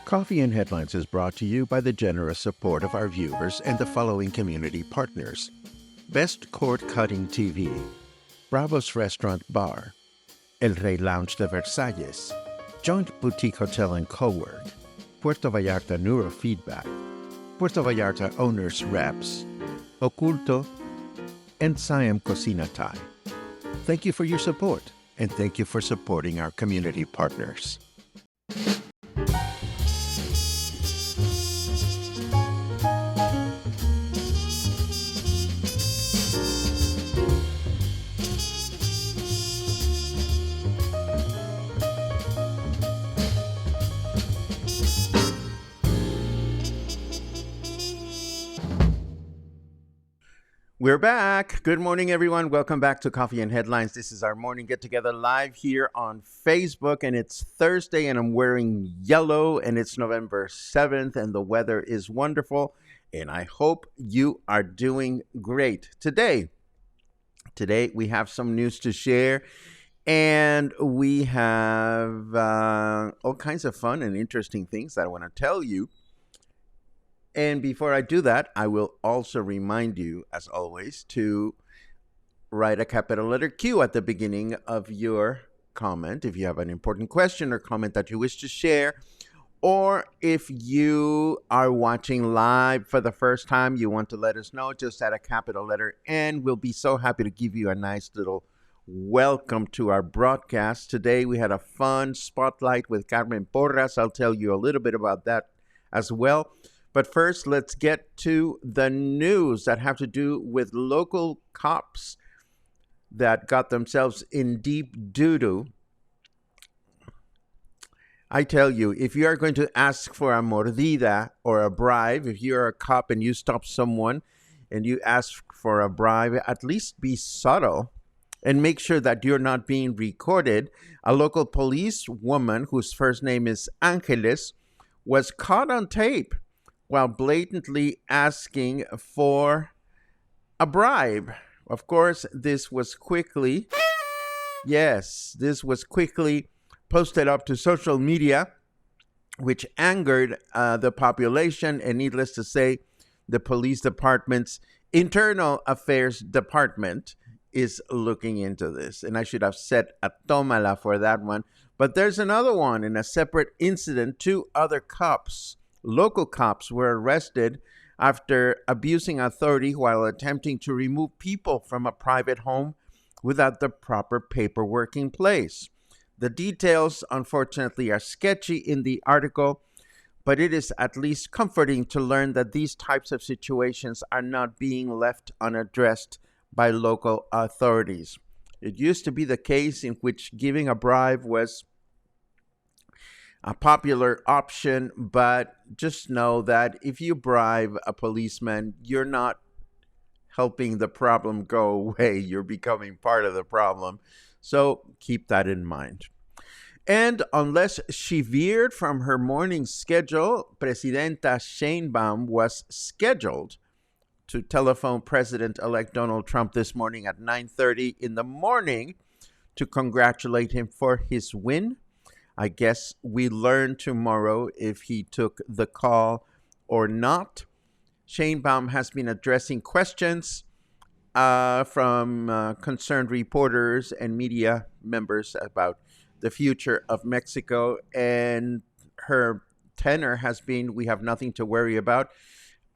Coffee and Headlines is brought to you by the generous support of our viewers and the following community partners. Best Cord Cutting TV, Bravos Restaurant Bar, El Rey Lounge de Versalles, Joint Boutique Hotel and Cowork, Puerto Vallarta Neurofeedback, Puerto Vallarta Owners Reps, Oculto, and Siam Cocina Thai. Thank you for your support, and thank you for supporting our community partners. We're back. Good morning, everyone. Welcome back to Coffee and Headlines. This is our morning get-together live here on Facebook, and it's Thursday, and I'm wearing yellow, and it's November 7th, and the weather is wonderful, and I hope you are doing great. Today we have some news to share, and we have all kinds of fun and interesting things that I want to tell you. And before I do that, I will also remind you, as always, to write a capital letter Q at the beginning of your comment if you have an important question or comment that you wish to share. Or if you are watching live for the first time, you want to let us know, just add a capital letter N. We'll be so happy to give you a nice little welcome to our broadcast. Today we had a fun spotlight with Carmen Porras. I'll tell you a little bit about that as well. But first, let's get to the news that have to do with local cops that got themselves in deep doo-doo. I tell you, if you are going to ask for a mordida or a bribe, if you're a cop and you stop someone and you ask for a bribe, at least be subtle and make sure that you're not being recorded. A local police woman whose first name is Angeles was caught on tape while blatantly asking for a bribe. Of course, this was quickly posted up to social media, which angered the population. And needless to say, the police department's internal affairs department is looking into this. And I should have said a tomala for that one. But there's another one in a separate incident. Two other cops, local cops, were arrested after abusing authority while attempting to remove people from a private home without the proper paperwork in place. The details, unfortunately, are sketchy in the article, but it is at least comforting to learn that these types of situations are not being left unaddressed by local authorities. It used to be the case in which giving a bribe was a popular option, but just know that if you bribe a policeman, you're not helping the problem go away. You're becoming part of the problem. So keep that in mind. And unless she veered from her morning schedule, Presidenta Sheinbaum was scheduled to telephone President-elect Donald Trump this morning at 9:30 in the morning to congratulate him for his win. I guess we learn tomorrow if he took the call or not. Sheinbaum has been addressing questions from concerned reporters and media members about the future of Mexico, and her tenor has been, we have nothing to worry about,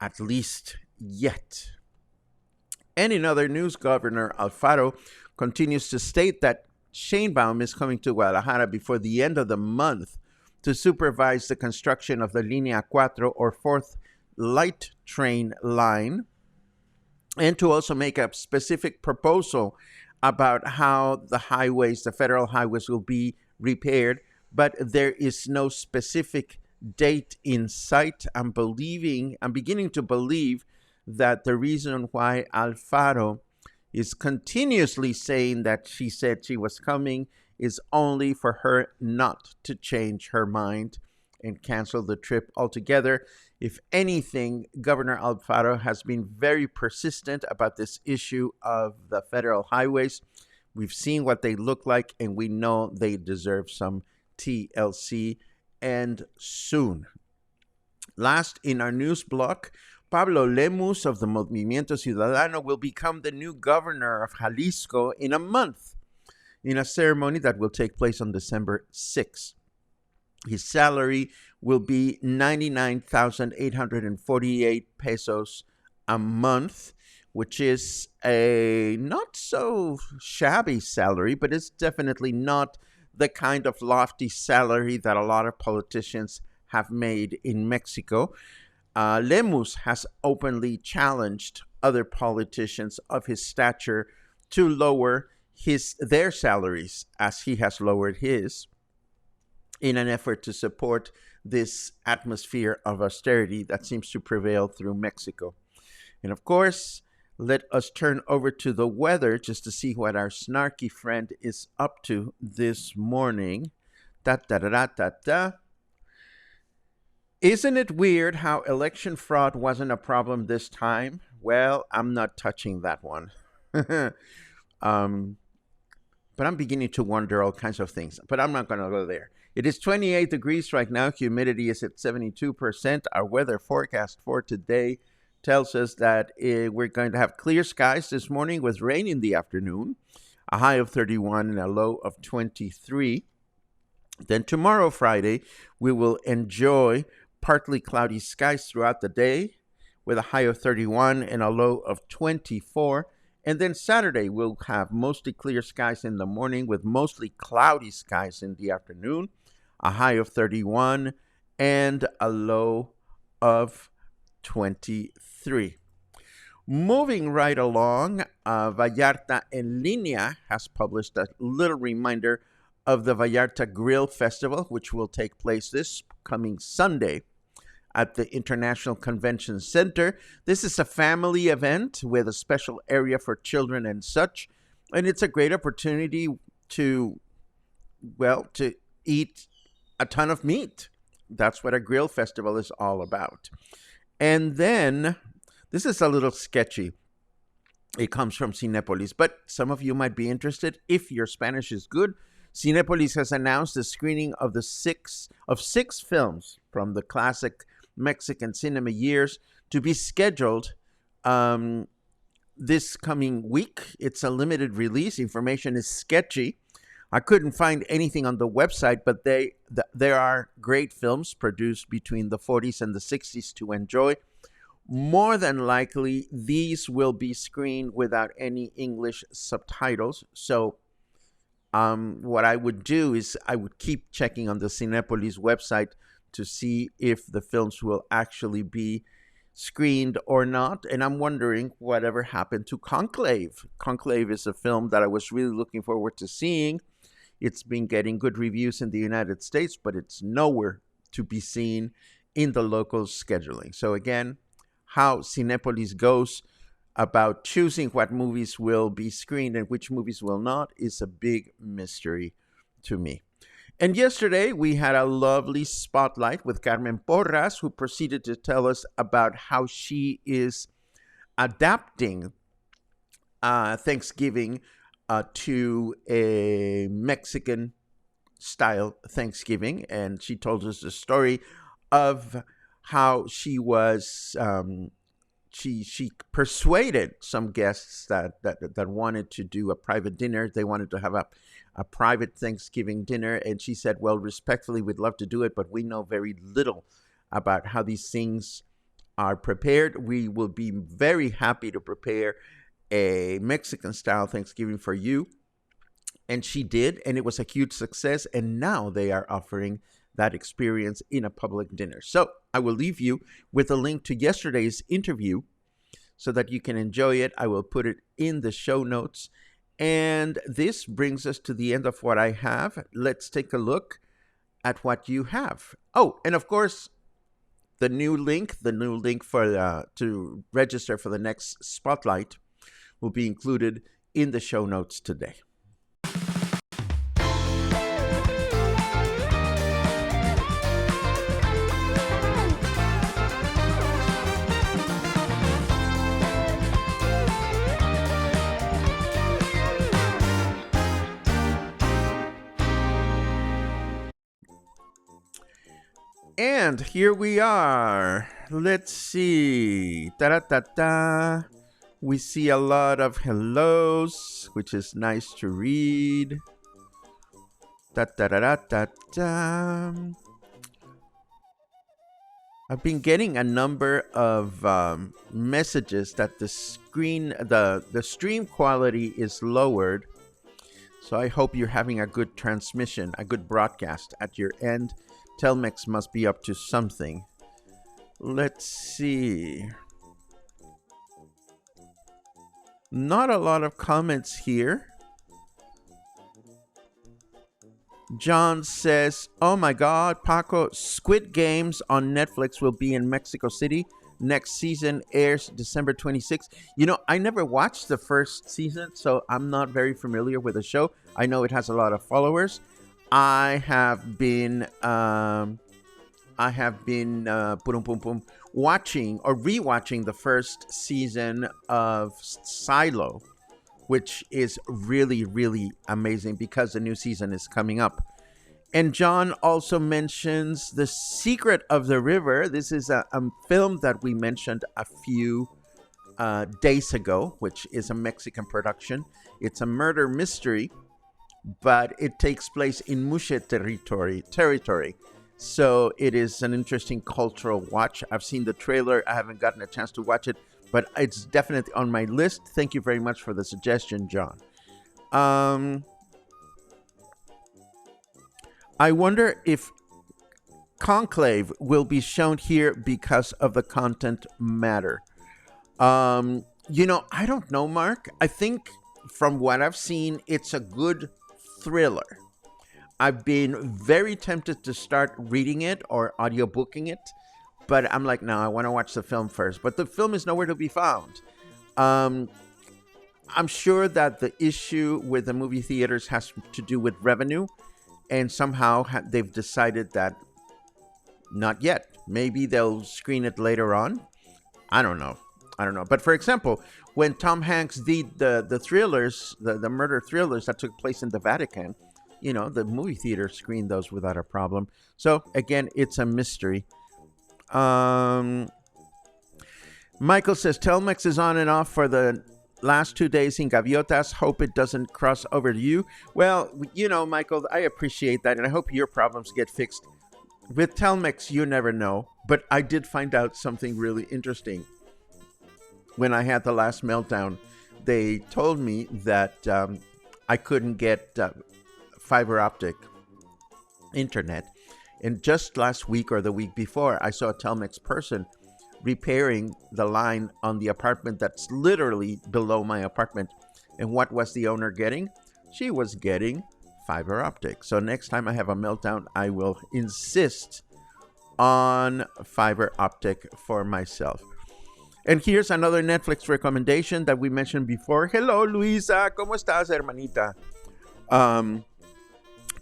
at least yet. And in other news, Governor Alfaro continues to state that Sheinbaum is coming to Guadalajara before the end of the month to supervise the construction of the Línea 4 or 4th light train line, and to also make a specific proposal about how the federal highways will be repaired, but there is no specific date in sight. I'm beginning to believe that the reason why Alfaro is continuously saying that she said she was coming is only for her not to change her mind and cancel the trip altogether. If anything, Governor Alfaro has been very persistent about this issue of the federal highways. We've seen what they look like, and we know they deserve some TLC, and soon. Last in our news block, Pablo Lemus of the Movimiento Ciudadano will become the new governor of Jalisco in a month in a ceremony that will take place on December 6th. His salary will be 99,848 pesos a month, which is a not so shabby salary, but it's definitely not the kind of lofty salary that a lot of politicians have made in Mexico. Lemus has openly challenged other politicians of his stature to lower their salaries as he has lowered his, in an effort to support this atmosphere of austerity that seems to prevail through Mexico. And of course, let us turn over to the weather just to see what our snarky friend is up to this morning. Da da da da da da. Isn't it weird how election fraud wasn't a problem this time? Well, I'm not touching that one. But I'm beginning to wonder all kinds of things. But I'm not going to go there. It is 28 degrees right now. Humidity is at 72%. Our weather forecast for today tells us that we're going to have clear skies this morning with rain in the afternoon, a high of 31 and a low of 23. Then tomorrow, Friday, we will enjoy partly cloudy skies throughout the day with a high of 31 and a low of 24. And then Saturday, we'll have mostly clear skies in the morning with mostly cloudy skies in the afternoon, a high of 31 and a low of 23. Moving right along, Vallarta en Línea has published a little reminder of the Vallarta Grill Festival, which will take place this coming Sunday at the International Convention Center. This is a family event with a special area for children and such, and it's a great opportunity to eat a ton of meat. That's what a grill festival is all about. And then, this is a little sketchy. It comes from Cinepolis, but some of you might be interested. If your Spanish is good, Cinepolis has announced the screening of six films from the classic Mexican cinema years to be scheduled this coming week. It's a limited release. Information is sketchy. I couldn't find anything on the website, but there are great films produced between the 40s and the 60s to enjoy. More than likely, these will be screened without any English subtitles. So what I would do is I would keep checking on the Cinepolis website to see if the films will actually be screened or not. And I'm wondering whatever happened to Conclave. Conclave is a film that I was really looking forward to seeing. It's been getting good reviews in the United States, but it's nowhere to be seen in the local scheduling. So again, how Cinepolis goes about choosing what movies will be screened and which movies will not is a big mystery to me. And yesterday, we had a lovely spotlight with Carmen Porras, who proceeded to tell us about how she is adapting Thanksgiving to a Mexican-style Thanksgiving. And she told us the story of how she was... She persuaded some guests that wanted to do a private dinner. They wanted to have a private Thanksgiving dinner. And she said, well, respectfully, we'd love to do it, but we know very little about how these things are prepared. We will be very happy to prepare a Mexican-style Thanksgiving for you. And she did, and it was a huge success. And now they are offering that experience in a public dinner. So I will leave you with a link to yesterday's interview so that you can enjoy it. I will put it in the show notes. And this brings us to the end of what I have. Let's take a look at what you have. Oh, and of course, the new link for to register for the next spotlight will be included in the show notes today. And here we are. Let's see. Ta-da-ta-ta. We see a lot of hellos, which is nice to read. Ta-ta-da-da-ta-ta. I've been getting a number of messages that the stream quality is lowered. So I hope you're having a good transmission, a good broadcast at your end. Telmex must be up to something. Let's see. Not a lot of comments here. John says, oh my God, Paco, Squid Games on Netflix will be in Mexico City. Next season airs December 26th. You know, I never watched the first season, so I'm not very familiar with the show. I know it has a lot of followers. I have been watching or rewatching the first season of Silo, which is really, really amazing because the new season is coming up. And John also mentions The Secret of the River. This is a film that we mentioned a few days ago, which is a Mexican production. It's a murder mystery, but it takes place in Mushe territory. So it is an interesting cultural watch. I've seen the trailer. I haven't gotten a chance to watch it, but it's definitely on my list. Thank you very much for the suggestion, John. I wonder if Conclave will be shown here because of the content matter. You know, I don't know, Mark. I think from what I've seen, it's a good thriller. I've been very tempted to start reading it or audiobooking it, but I'm like, no, I want to watch the film first. But the film is nowhere to be found. I'm sure that the issue with the movie theaters has to do with revenue, and somehow they've decided that not yet. Maybe they'll screen it later on. I don't know. But for example, when Tom Hanks did the thrillers, the murder thrillers that took place in the Vatican, you know, the movie theater screened those without a problem. So again, it's a mystery. Michael says Telmex is on and off for the last 2 days in Gaviotas. Hope it doesn't cross over to you. Well, you know, Michael, I appreciate that, and I hope your problems get fixed. With Telmex, you never know. But I did find out something really interesting. When I had the last meltdown, they told me that I couldn't get fiber optic internet. And just last week or the week before, I saw a Telmex person repairing the line on the apartment that's literally below my apartment. And what was the owner getting? She was getting fiber optic. So next time I have a meltdown, I will insist on fiber optic for myself. And here's another Netflix recommendation that we mentioned before. Hello, Luisa. ¿Cómo estás, hermanita?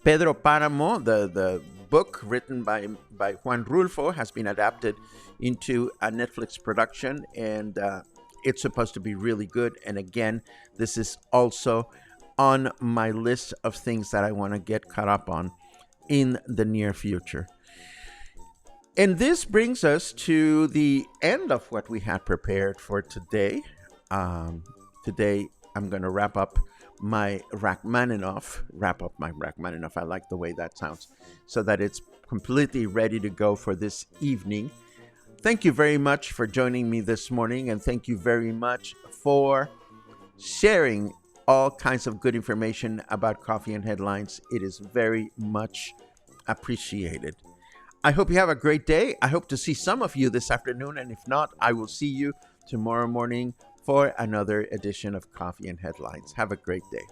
Pedro Páramo, the book written by Juan Rulfo, has been adapted into a Netflix production, and it's supposed to be really good. And again, this is also on my list of things that I want to get caught up on in the near future. And this brings us to the end of what we had prepared for today. Today, I'm going to wrap up my Rachmaninoff. I like the way that sounds, so that it's completely ready to go for this evening. Thank you very much for joining me this morning, and thank you very much for sharing all kinds of good information about Coffee and Headlines. It is very much appreciated. I hope you have a great day. I hope to see some of you this afternoon, and if not, I will see you tomorrow morning for another edition of Coffee and Headlines. Have a great day.